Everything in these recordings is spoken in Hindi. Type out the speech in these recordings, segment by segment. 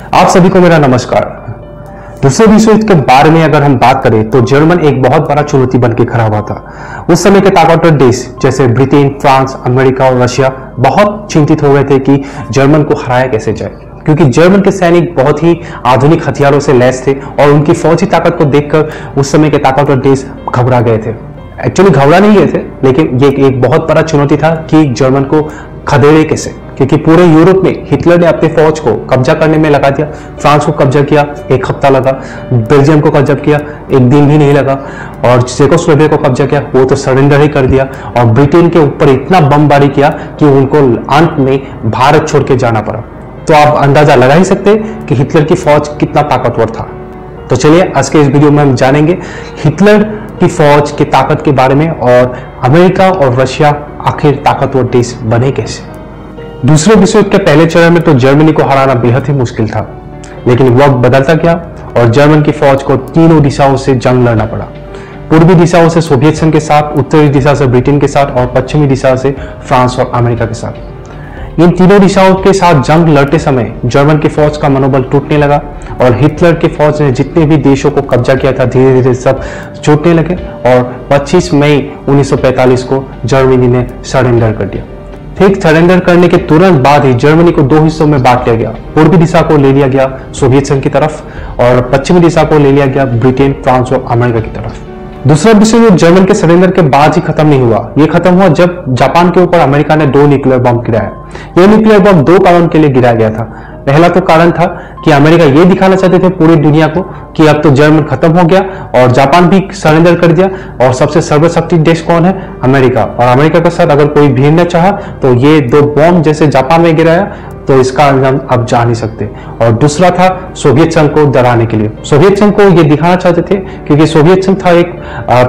आप सभी को मेरा नमस्कार। दूसरे विश्व युद्ध के बारे में अगर हम बात करें तो जर्मन एक बहुत बड़ा चुनौती बन के खड़ा हुआ था। उस समय के ताकतवर देश जैसे ब्रिटेन, फ्रांस, अमेरिका और रशिया बहुत चिंतित हो गए थे कि जर्मन को हराया कैसे जाए, क्योंकि जर्मन के सैनिक बहुत ही आधुनिक हथियारों से लैस थे और उनकी फौजी ताकत को देखकर उस समय के ताकतवर देश घबरा गए थे। एक्चुअली घबरा नहीं गए थे, लेकिन ये एक बहुत बड़ा चुनौती था कि जर्मन को खदेड़े कैसे, क्योंकि पूरे यूरोप में हिटलर ने अपने फौज को कब्जा करने में लगा दिया। फ्रांस को कब्जा किया 1 हफ्ता लगा, बेल्जियम को कब्जा किया 1 दिन भी नहीं लगा, और चेकोस्लोवाकिया को कब्जा किया, वो तो सरेंडर ही कर दिया। और ब्रिटेन के ऊपर इतना बमबारी किया कि उनको अंत में भारत छोड़ के जाना पड़ा। तो आप अंदाजा लगा ही सकते कि हिटलर की फौज कितना ताकतवर था। तो चलिए आज के इस वीडियो में हम जानेंगे हिटलर की फौज की ताकत के बारे में और अमेरिका और रशिया आखिर ताकतवर देश बने कैसे। दूसरे विश्व युद्ध के पहले चरण में तो जर्मनी को हराना बेहद ही मुश्किल था, लेकिन वक्त बदलता गया और जर्मन की फौज को तीनों दिशाओं से जंग लड़ना पड़ा। पूर्वी दिशाओं से सोवियत संघ के साथ, उत्तरी दिशा से ब्रिटेन के साथ और पश्चिमी दिशा से फ्रांस और अमेरिका के साथ। इन तीनों दिशाओं के साथ जंग लड़ते समय जर्मन की फौज का मनोबल टूटने लगा और हिटलर की फौज ने जितने भी देशों को कब्जा किया था धीरे धीरे सब छूटने लगे और 25 मई 1945 को जर्मनी ने सरेंडर कर दिया। ठीक सरेंडर करने के तुरंत बाद ही जर्मनी को 2 हिस्सों में बांट लिया गया। पूर्वी दिशा को ले लिया गया सोवियत संघ की तरफ और पश्चिमी दिशा को ले लिया गया ब्रिटेन, फ्रांस और अमेरिका की तरफ। दूसरा विश्व युद्ध जर्मन के सरेंडर के बाद ही खत्म नहीं हुआ। यह खत्म हुआ जब जापान के ऊपर अमेरिका ने 2 न्यूक्लियर बम गिराया। यह न्यूक्लियर बम 2 कारण के लिए गिराया गया था। पहला तो कारण था कि अमेरिका यह दिखाना चाहते थे पूरी दुनिया को कि अब तो जर्मन खत्म हो गया और जापान भी सरेंडर कर दिया, और सबसे सर्वशक्ति देश कौन है? अमेरिका। और अमेरिका के साथ अगर कोई भिड़ना चाहा तो ये 2 बम जैसे जापान में गिराया तो इसका अंजाम अब जा नहीं सकते। और दूसरा था सोवियत संघ को डराने के लिए। सोवियत संघ को ये दिखाना चाहते थे क्योंकि सोवियत संघ था एक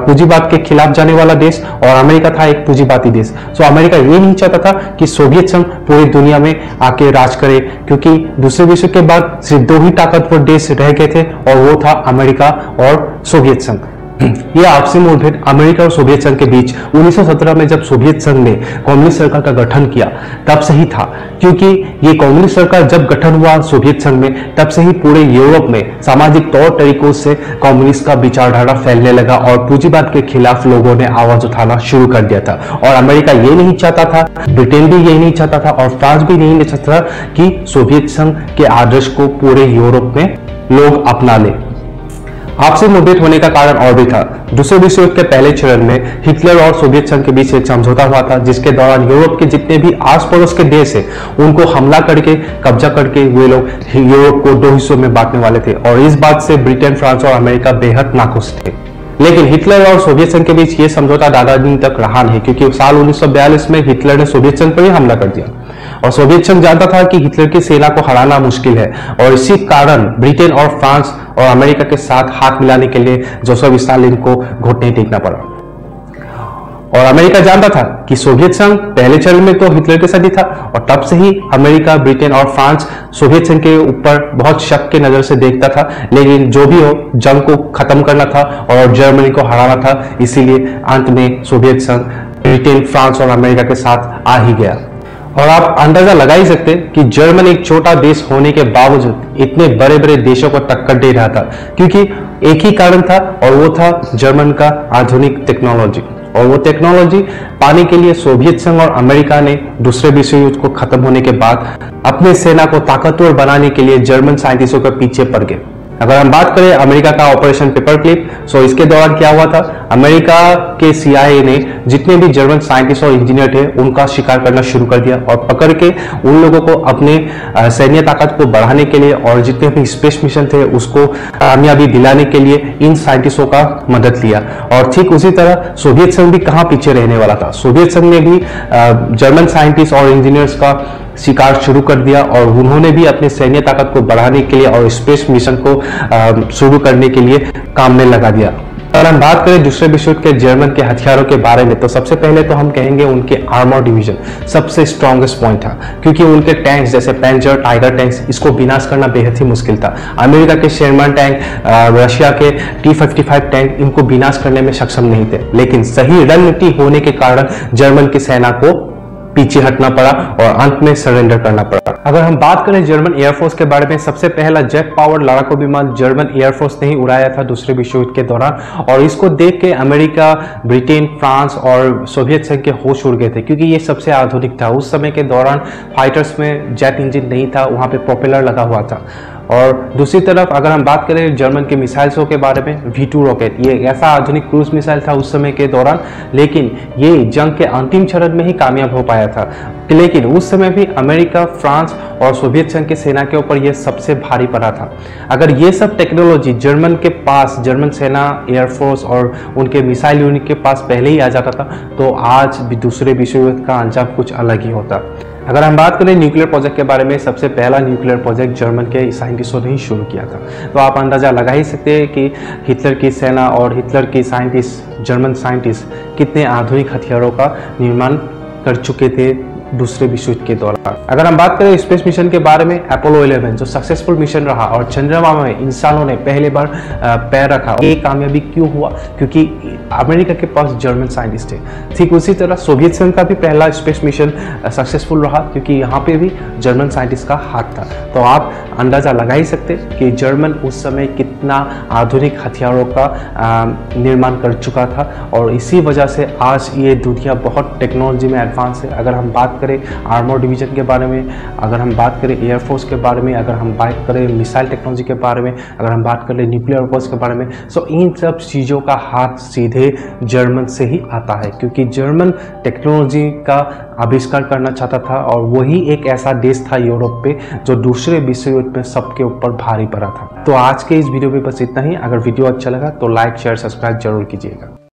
पूंजीवाद के खिलाफ जाने वाला देश और अमेरिका था एक पूंजीवादी देश। सो अमेरिका ये नहीं चाहता था कि सोवियत संघ पूरी दुनिया में आके राज करे, क्योंकि दूसरे विश्व के बाद सिर्फ 2 ही ताकतवर देश रह गए थे और वो था अमेरिका और सोवियत संघ। यह आपसी मुठभेड़ अमेरिका और सोवियत संघ के बीच 1917 में जब सोवियत संघ ने कम्युनिस्ट सरकार का गठन किया तब से ही था, क्योंकि ये कम्युनिस्ट सरकार जब गठन हुआ सोवियत संघ में तब से ही पूरे यूरोप में सामाजिक तौर तरीकों से कम्युनिस्ट का विचारधारा फैलने लगा और पूंजीवाद के खिलाफ लोगों ने आवाज उठाना शुरू कर दिया था। और अमेरिका ये नहीं चाहता था, ब्रिटेन भी यही नहीं चाहता था और फ्रांस भी नहीं चाहता था कि सोवियत संघ के आदर्श को पूरे यूरोप में लोग अपना ले। आपसी मुठभेड़ होने का कारण और भी था। दूसरे विश्व युद्ध के पहले चरण में हिटलर और सोवियत संघ के बीच एक समझौता हुआ था, जिसके दौरान यूरोप के जितने भी आस पड़ोस के देश है उनको हमला करके कब्जा करके वे लोग यूरोप को 2 हिस्सों में बांटने वाले थे। और इस बात से ब्रिटेन, फ्रांस और अमेरिका बेहद नाखुश थे। लेकिन हिटलर और सोवियत संघ के बीच ये समझौता ज्यादा दिन तक रहा नहीं, क्योंकि साल 1942 में हिटलर ने सोवियत संघ पर ही हमला कर दिया और सोवियत संघ जानता था कि हिटलर की सेना को हराना मुश्किल है और इसी कारण ब्रिटेन और फ्रांस और अमेरिका के साथ हाथ मिलाने के लिए जोसेफ स्टालिन को घुटने टेकना पड़ा। और अमेरिका जानता था कि सोवियत संघ पहले चरण में तो हिटलर के साथ ही था और तब से ही अमेरिका, ब्रिटेन और फ्रांस सोवियत संघ के ऊपर बहुत शक के नजर से देखता था। लेकिन जो भी हो, जंग को खत्म करना था और जर्मनी को हराना था, इसीलिए अंत में सोवियत संघ ब्रिटेन, फ्रांस और अमेरिका के साथ आ ही गया। और आप अंदाजा लगा ही सकते कि जर्मन एक छोटा देश होने के बावजूद इतने बड़े बड़े देशों को टक्कर दे रहा था, क्योंकि एक ही कारण था और वो था जर्मन का आधुनिक टेक्नोलॉजी। और वो टेक्नोलॉजी पाने के लिए सोवियत संघ और अमेरिका ने दूसरे विश्व युद्ध को खत्म होने के बाद अपनी सेना को ताकतवर बनाने के लिए जर्मन साइंटिस्टों के पीछे पड़ गए। अगर हम बात करें अमेरिका का ऑपरेशन पेपर क्लिप, सो इसके दौरान क्या हुआ था, अमेरिका के CIA ने जितने भी जर्मन साइंटिस्ट और इंजीनियर थे उनका शिकार करना शुरू कर दिया और पकड़ के उन लोगों को अपने सैन्य ताकत को बढ़ाने के लिए और जितने भी स्पेस मिशन थे उसको कामयाबी दिलाने के लिए इन साइंटिस्टों का मदद लिया। और ठीक उसी तरह सोवियत संघ भी कहाँ पीछे रहने वाला था। सोवियत संघ ने भी जर्मन साइंटिस्ट और इंजीनियर्स का शिकार शुरू कर दिया और उन्होंने भी अपने सैन्य ताकत को बढ़ाने के लिए और स्पेस मिशन को शुरू करने के लिए काम में लगा दिया। अगर हम बात करें दूसरे विश्व युद्ध के जर्मन के हथियारों के बारे में तो सबसे पहले तो हम कहेंगे उनके आर्मर डिवीजन सबसे स्ट्रॉन्गेस्ट पॉइंट था, क्योंकि उनके टैंक्स जैसे पैंजर, टाइगर टैंक्स, इसको विनाश करना बेहद ही मुश्किल था। अमेरिका के शेरमैन टैंक, रशिया के T-55 टैंक इनको विनाश करने में सक्षम नहीं थे, लेकिन सही रणनीति होने के कारण जर्मन की सेना को पीछे हटना पड़ा और अंत में सरेंडर करना पड़ा। अगर हम बात करें जर्मन एयरफोर्स के बारे में, सबसे पहला जेट पावर लड़ाकू विमान जर्मन एयरफोर्स ने ही उड़ाया था दूसरे विश्व युद्ध के दौरान, और इसको देख के अमेरिका, ब्रिटेन, फ्रांस और सोवियत संघ के होश उड़ गए थे, क्योंकि ये सबसे आधुनिक था। उस समय के दौरान फाइटर्स में जेट इंजन नहीं था, वहां पे प्रोपेलर लगा हुआ था। और दूसरी तरफ अगर हम बात करें जर्मन के मिसाइल्सों के बारे में, V2 रॉकेट, ये ऐसा आधुनिक क्रूज मिसाइल था उस समय के दौरान, लेकिन ये जंग के अंतिम चरण में ही कामयाब हो पाया था। लेकिन उस समय भी अमेरिका, फ्रांस और सोवियत संघ की सेना के ऊपर यह सबसे भारी पड़ा था। अगर ये सब टेक्नोलॉजी जर्मन के पास, जर्मन सेना, एयरफोर्स और उनके मिसाइल यूनिट के पास पहले ही आ जाता था, तो आज भी दूसरे विश्व युद्ध का अंजाम कुछ अलग ही होता। अगर हम बात करें न्यूक्लियर प्रोजेक्ट के बारे में, सबसे पहला न्यूक्लियर प्रोजेक्ट जर्मन के साइंटिस्टों ने ही शुरू किया था। तो आप अंदाजा लगा ही सकते हैं कि हिटलर की सेना और हिटलर की साइंटिस्ट, जर्मन साइंटिस्ट कितने आधुनिक हथियारों का निर्माण कर चुके थे दूसरे विश्व युद्ध के दौरान। अगर हम बात करें स्पेस मिशन के बारे में, अपोलो 11 जो सक्सेसफुल मिशन रहा और चंद्रमा में इंसानों ने पहले बार पैर रखा, ये कामयाबी क्यों हुआ? क्योंकि अमेरिका के पास जर्मन साइंटिस्ट थे। ठीक उसी तरह सोवियत संघ का भी पहला स्पेस मिशन सक्सेसफुल रहा, क्योंकि यहाँ पे भी जर्मन साइंटिस्ट का हाथ था। तो आप अंदाजा लगा ही सकते कि जर्मन उस समय कितना आधुनिक हथियारों का निर्माण कर चुका था, और इसी वजह से आज ये दुनिया बहुत टेक्नोलॉजी में एडवांस है। अगर हम बात करें आर्मर डिवीजन के बारे में, अगर हम बात करें एयरफोर्स के बारे में, अगर हम बात करें मिसाइल टेक्नोलॉजी के बारे में, अगर हम बात करें न्यूक्लियर वेपन्स के बारे में, तो इन सब चीज़ों का हाथ सीधे जर्मन से ही आता है, क्योंकि जर्मन टेक्नोलॉजी का आविष्कार करना चाहता था, और वही एक ऐसा देश था यूरोप पे जो दूसरे विश्व युद्ध में सबके ऊपर भारी पड़ा था। तो आज के इस वीडियो में बस इतना ही। अगर वीडियो अच्छा लगा तो लाइक, शेयर, सब्सक्राइब जरूर कीजिएगा।